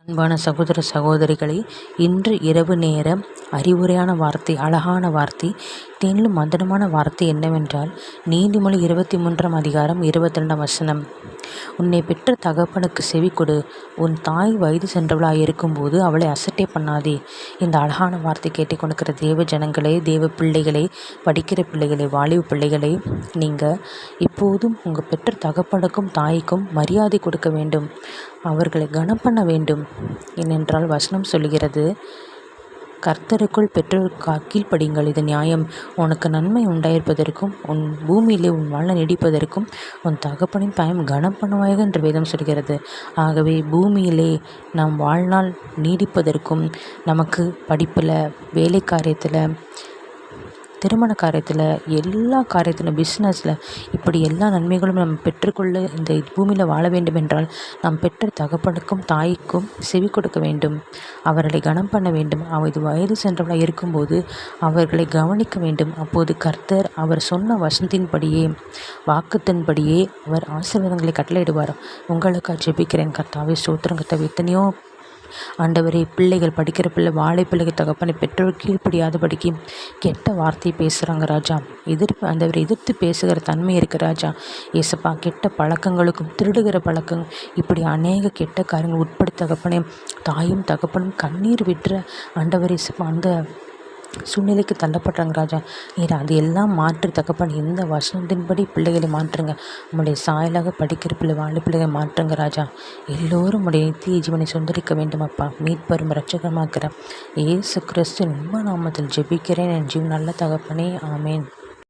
அன்பான சகோதர சகோதரிகளே, இன்று இரவு நேர அறிவுரையான வார்த்தை, அழகான வார்த்தை, தேனிலும் மந்தனமான வார்த்தை என்னவென்றால், நீதிமொழி 23 அதிகாரம் 22 வசனம். உன்னை பெற்ற தகப்பனுக்கு செவி கொடு, உன் தாய் வயது சென்றவளாக இருக்கும்போது அவளை அசட்டை பண்ணாதே. இந்த அழகான வார்த்தை கேட்டுக்கொண்டிருக்கிற தேவ ஜனங்களே, தேவ பிள்ளைகளே, படிக்கிற பிள்ளைகளே, வாலிப பிள்ளைகளே, நீங்கள் இப்போதும் உங்கள் பெற்ற தகப்பனுக்கும் தாய்க்கும் மரியாதை கொடுக்க வேண்டும், அவர்களை கனம் பண்ண வேண்டும். ஏனென்றால் வசனம் சொல்கிறது, கர்த்தருக்குள் பெற்றோருக்கு கீழ்ப்படியுங்கள், இது நியாயம். உனக்கு நன்மை உண்டாயிருப்பதற்கும் உன் பூமியிலே உன் வாழ்நாள் நீடிப்பதற்கும் உன் தகப்பனின் தாயும் கனம் பண்ணுவாயாக என்று வேதம் சொல்கிறது. ஆகவே பூமியிலே நாம் வாழ்நாள் நீடிப்பதற்கும், நமக்கு படிப்பில், வேலை காரியத்தில், திருமண காரியத்தில், எல்லா காரியத்திலும், பிஸ்னஸில், இப்படி எல்லா நன்மைகளும் நம்ம பெற்றுக்கொள்ள இந்த பூமியில் வாழ வேண்டும் என்றால் நாம் பெற்ற தகப்பனுக்கும் தாய்க்கும் செவி கொடுக்க வேண்டும், அவர்களை கனம் பண்ண வேண்டும். இது வயது சென்றவர்களாக இருக்கும்போது அவர்களை கவனிக்க வேண்டும். அப்போது கர்த்தர் அவர் சொன்ன வசனத்தின்படியே, வாக்குத்தின்படியே அவர் ஆசீர்வாதங்களை கட்டளையிடுவார். உங்களுக்காக ஜெபிக்கிறேன். கர்த்தாவே ஸ்தோத்திரம். கர்த்தாவே, எத்தனையோ ஆண்டவரே, பிள்ளைகள், படிக்கிற பிள்ளை, வாழை பிள்ளைகள் தகப்பனை பெற்றோர் கீழ்ப்படியாதபடிக்கு கெட்ட வார்த்தை பேசுகிறாங்க ராஜா. ஆண்டவரை எதிர்த்து பேசுகிற தன்மை இருக்குது ராஜா. ஏசப்பா, கெட்ட பழக்கங்களுக்கும், திருடுகிற பழக்கம், இப்படி அநேக கெட்ட காரியங்கள் உட்பட தகப்பனே, தாயும் தகப்பனும் கண்ணீர் விட்டுற ஆண்டவரே ஏசப்பா, அந்த சூழ்நிலைக்கு தள்ளப்படுறாங்க ராஜா. நீர் அது எல்லாம் மாற்று தகப்பன். இந்த வசனத்தின்படி பிள்ளைகளை மாற்றுங்க. உங்களுடைய சாயலாக படிக்கிற பிள்ளை, வாழை பிள்ளைகளை மாற்றுங்க ராஜா. எல்லோரும் உடைய நித்திய ஜீவனை சொந்தரிக்க வேண்டும் அப்பா. மீட்பெரும் இரட்சகமாக்கிற இயேசு கிறிஸ்து நாமத்தில் ஜெபிக்கிறேன் என் ஜீவன் நல்ல தகப்பனே. ஆமேன்.